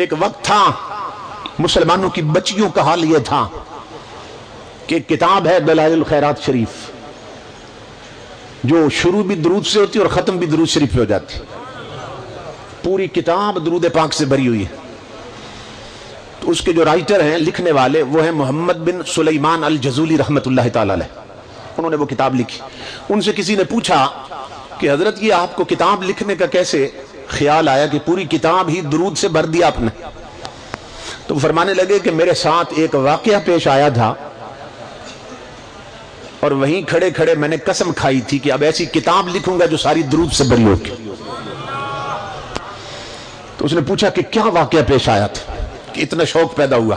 ایک وقت تھا مسلمانوں کی بچیوں کا حال یہ تھا کہ ایک کتاب ہے دلائل الخیرات شریف، جو شروع بھی درود سے ہوتی اور ختم بھی درود شریف پہ ہو جاتی، پوری کتاب درود پاک سے بھری ہوئی ہے۔ تو اس کے جو رائٹر ہیں، لکھنے والے، وہ ہیں محمد بن سلیمان الجزولی رحمت اللہ تعالی علیہ، انہوں نے وہ کتاب لکھی۔ ان سے کسی نے پوچھا کہ حضرت یہ آپ کو کتاب لکھنے کا کیسے خیال آیا کہ پوری کتاب ہی درود سے بھر دیا آپ نے؟ تو وہ فرمانے لگے کہ میرے ساتھ ایک واقعہ پیش آیا تھا اور وہیں کھڑے کھڑے میں نے قسم کھائی تھی کہ اب ایسی کتاب لکھوں گا جو ساری درود سے بھری ہوگی۔ تو اس نے پوچھا کہ کیا واقعہ پیش آیا تھا کہ اتنا شوق پیدا ہوا؟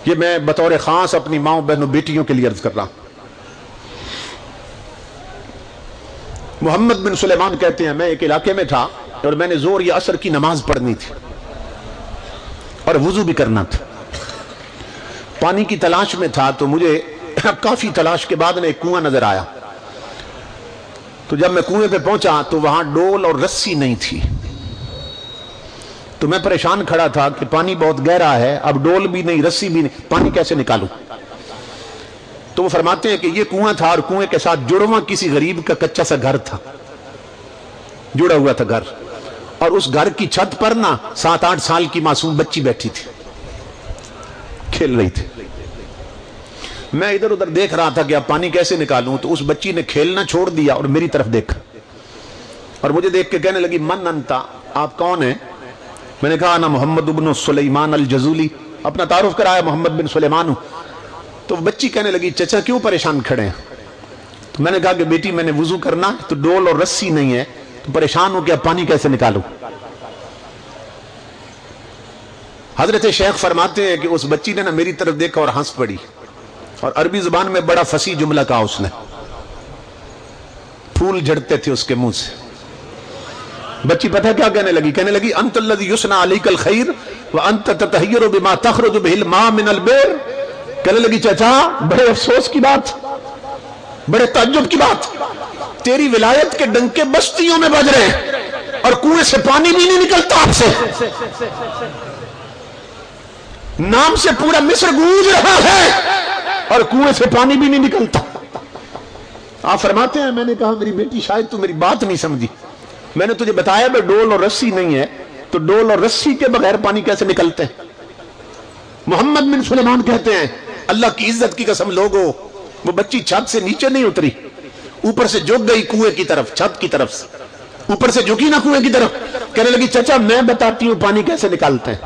یہ میں بطور خاص اپنی ماؤں بہنوں بیٹیوں کے لیے عرض کر رہا ہوں۔ محمد بن سلیمان کہتے ہیں میں ایک علاقے میں تھا اور میں نے زور یا عصر کی نماز پڑھنی تھی اور وضو بھی کرنا تھا، پانی کی تلاش میں تھا، تو مجھے کافی تلاش کے بعد ایک کنواں نظر آیا۔ تو جب میں کنویں پہ پہنچا تو وہاں ڈول اور رسی نہیں تھی، تو میں پریشان کھڑا تھا کہ پانی بہت گہرا ہے، اب ڈول بھی نہیں رسی بھی نہیں، پانی کیسے نکالوں؟ تو وہ فرماتے ہیں کہ یہ کنواں تھا اور کنویں کے ساتھ جڑواں کسی غریب کا کچا سا گھر تھا، جڑا ہوا تھا گھر، اور اس گھر کی چھت پر نا 7-8 سال کی معصوم بچی بیٹھی تھی، کھیل رہی تھی۔ میں ادھر ادھر دیکھ رہا تھا کہ اب پانی کیسے نکالوں، تو اس بچی نے کھیلنا چھوڑ دیا اور میری طرف دیکھا اور مجھے دیکھ کے کہنے لگی من انتا، آپ کون ہیں؟ میں نے کہا انا محمد بن سلیمان الجزولی، اپنا تعارف کرایا، محمد بن سلیمان ہوں۔ تو بچی کہنے لگی چچا کیوں پریشان کھڑے ہیں؟ تو میں نے کہا کہ بیٹی میں نے وضو کرنا تو ڈول اور رسی نہیں ہے، تو پریشان ہو کہ اب پانی کیسے نکالوں؟ حضرت شیخ فرماتے ہیں کہ اس بچی نے نا میری طرف دیکھا اور ہنس پڑی، اور عربی زبان میں بڑا فصیح جملہ کہا اس نے، پھول جھڑتے تھے اس کے منہ سے۔ بچی پتہ کیا کہنے لگی؟ کہنے لگی انت الذی یثنى علیک الخیر وانت تطہر بما تخرج به الماء من البئر۔ کہنے لگی چچا بڑے افسوس کی بات، بڑے تعجب کی بات، تیری ولایت کے ڈنکے بستیوں میں بج رہے ہیں اور کنویں سے پانی بھی نہیں نکلتا آپ سے، نام سے پورا مصر گونج رہا ہے اور کنویں سے پانی بھی نہیں نکلتا۔ آپ فرماتے ہیں میں نے کہا میری بیٹی شاید تو میری بات نہیں سمجھی، میں نے تجھے بتایا بھائی ڈول اور رسی نہیں ہے، تو ڈول اور رسی کے بغیر پانی کیسے نکلتے ہیں؟ محمد بن سلیمان کہتے ہیں اللہ کی عزت کی قسم لوگو، وہ بچی چھت سے نیچے نہیں اتری، اوپر سے جھک گئی کنویں کی طرف، چھت کی طرف سے اوپر سے جھکی نہ کنویں کی طرف، کہنے لگی چچا میں بتاتی ہوں پانی کیسے نکالتے ہیں۔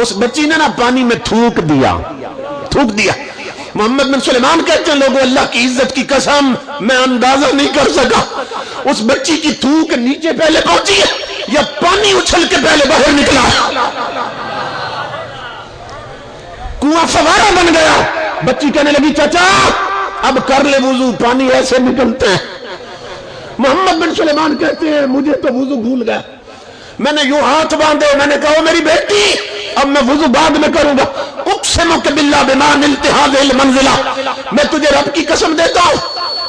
اس بچی نے نا پانی میں تھوک دیا۔ محمد بن سلیمان کہتے ہیں لوگوں اللہ کی عزت کی قسم میں اندازہ نہیں کر سکا اس بچی کی تھوک نیچے پہلے پہنچی ہے یا پانی اچھل کے پہلے باہر نکلا۔ کنواں فوارہ بن گیا، بچی کہنے لگی چچا اب کر لے وضو، پانی ایسے نکلتے ہیں۔ محمد بن سلیمان کہتے ہیں مجھے تو وضو بھول گیا، میں نے یوں ہاتھ باندھے، میں نے کہا میری بیٹی اب میں وضو بعد میں کروں گا، اقسمک باللہ بما نلت هذه المنزلہ، میں تجھے رب کی قسم دیتا ہوں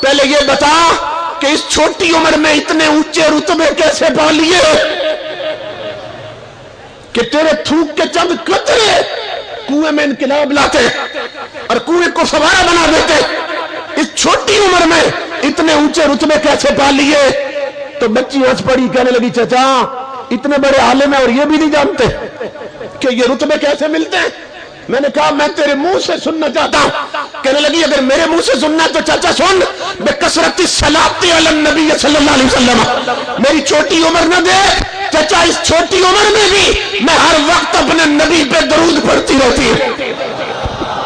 پہلے یہ بتا کہ اس چھوٹی عمر میں اتنے اونچے رتبے کیسے پا لیے کہ تیرے تھوک کے چند قطرے کنویں میں انقلاب لاتے اور کنویں کو فوارہ بنا دیتے، اس چھوٹی عمر میں اتنے اونچے رتبے کیسے پا لیے؟ تو بچی ہنس پڑی، کہنے لگی چچا اتنے بڑے عالم ہیں اور یہ بھی نہیں جانتے کہ یہ رتبے کیسے ملتے ہیں؟ میں نے کہا میں تیرے منہ سے سننا چاہتا ہوں۔ کہنے لگی اگر میرے منہ سے سننا ہے تو چاچا سن، بکثرت الصلاۃ علی النبی صلی اللہ علیہ وسلم، میری چھوٹی عمر نہ دے چاچا، اس چھوٹی عمر میں بھی میں ہر وقت اپنے نبی پہ درود پڑھتی رہتی ہے۔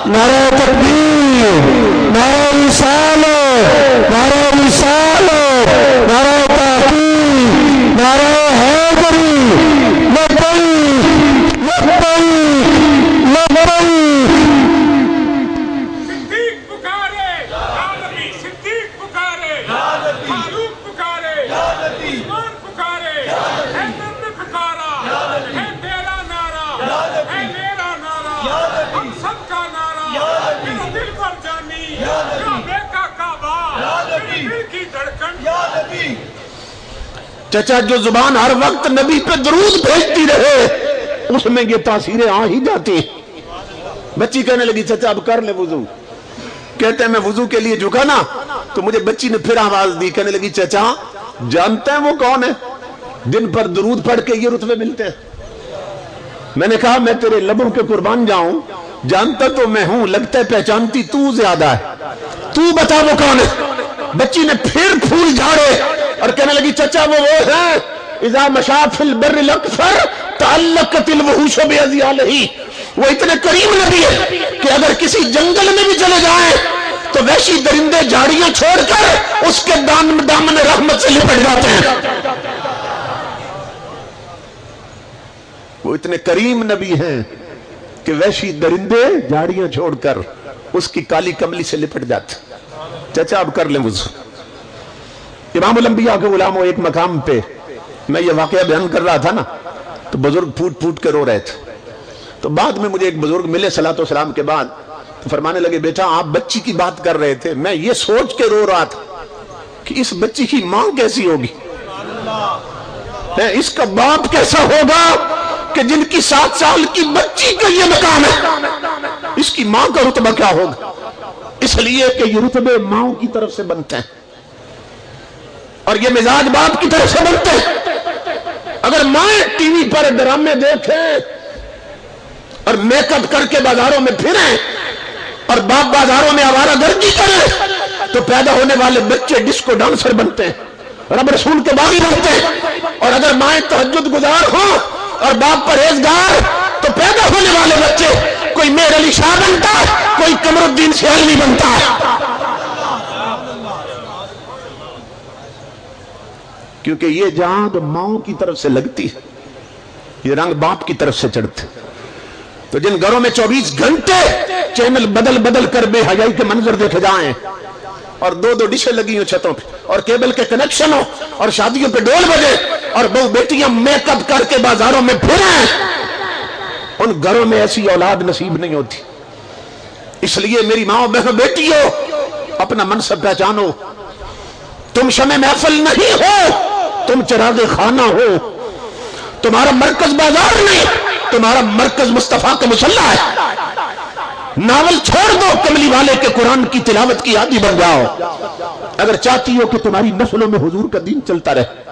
نعرہ تکبیر، نعرہ رسالت، نعرہ رسالت، نعرہ تحقیق، نعرہ حیدری، لبیک لبیک لبیک۔ صدیق پکارے یا نبی، صدیق پکارے فاروق پکارے عثمان پکارے، حیدر نے پکارا ہے تیرا نعرہ، ہے میرا نعرہ، ہم سب کا نعرہ، میرا دل پر جانی، کعبے کا کعبہ، میرے دل کی دھڑکن۔ چچا جو زبان ہر وقت نبی پہ درود بھیجتی رہے اس میں یہ تاثیریں آ ہی جاتی ہیں. بچی کہنے لگی چچا اب کر لے وضو. کہتے ہیں میں وضو کے لیے جھکا نا تو مجھے بچی نے پھر آواز دی, کہنے لگی چچا جانتے ہیں وہ کون ہے دن پر درود پڑھ کے یہ رتبے ملتے ہیں؟ میں نے کہا میں تیرے لبوں کے قربان جاؤں, جانتا تو میں ہوں, لگتا ہے پہچانتی تو زیادہ ہے, تو بتا وہ کون ہے. بچی نے پھر پھول جھاڑے اور کہنے لگی چچا وہ ہیں اذا مشى في البر الاكثر تعلقت الوحوش باذياله. وہ اتنے کریم نبی ہے کہ اگر کسی جنگل میں بھی چلے جائیں تو وحشی درندے جھاڑیاں چھوڑ کر اس کے دامن رحمت سے لپٹ جاتے ہیں. وہ اتنے کریم نبی ہیں کہ وحشی درندے جھاڑیاں چھوڑ کر اس کی کالی کملی سے لپٹ جاتے. چچا اب کر لیں وضو. امام الانبیاء کے غلام ایک مقام پہ میں یہ واقعہ بیان کر رہا تھا نا تو بزرگ پھوٹ پھوٹ کے رو رہے تھے. تو بعد میں مجھے ایک بزرگ ملے صلاۃ والسلام کے بعد, تو فرمانے لگے بیٹا آپ بچی کی بات کر رہے تھے, میں یہ سوچ کے رو رہا تھا کہ اس بچی کی ماں کیسی ہوگی, اس کا باپ کیسا ہوگا کہ جن کی 7 سال کی بچی کا یہ مقام ہے, اس کی ماں کا رتبہ کیا ہوگا. اس لیے کہ یہ رتبے ماں کی طرف سے بنتے ہیں اور یہ مزاج باپ کی طرف سے بنتے ہیں. اگر مائیں ٹی وی پر ڈرامے دیکھیں اور میک اپ کر کے بازاروں میں پھریں اور باپ بازاروں میں آوارہ گردی کریں تو پیدا ہونے والے بچے ڈسکو ڈانسر بنتے ہیں, رب رسول کے باغی بنتے ہیں. اور اگر مائیں تہجد گزار ہوں اور باپ پرہیزگار تو پیدا ہونے والے بچے کوئی میر علی شاہ بنتا ہے, کوئی قمر الدین سیالوی بنتا ہے. کیونکہ یہ جان ماں کی طرف سے لگتی ہے, یہ رنگ باپ کی طرف سے چڑھتے. تو جن گھروں میں 24 گھنٹے چینل بدل بدل کر بے حیائی کے منظر دیکھے جائیں اور 2 ڈشیں لگی ہوں چھتوں پہ اور کیبل کے کنیکشن ہو اور شادیوں پہ ڈول بجے اور بہو بیٹیاں میک اپ کر کے بازاروں میں پھریں, ان گھروں میں ایسی اولاد نصیب نہیں ہوتی. اس لیے میری ماں بہن بیٹیوں اپنا منصب پہچانو. تم شمع محفل نہیں ہو, تم چراغ خانہ ہو. تمہارا مرکز بازار نہیں, تمہارا مرکز مصطفیٰ کا مصلی ہے. ناول چھوڑ دو, کملی والے کے قرآن کی تلاوت کی عادی بن جاؤ اگر چاہتی ہو کہ تمہاری نسلوں میں حضور کا دین چلتا رہے.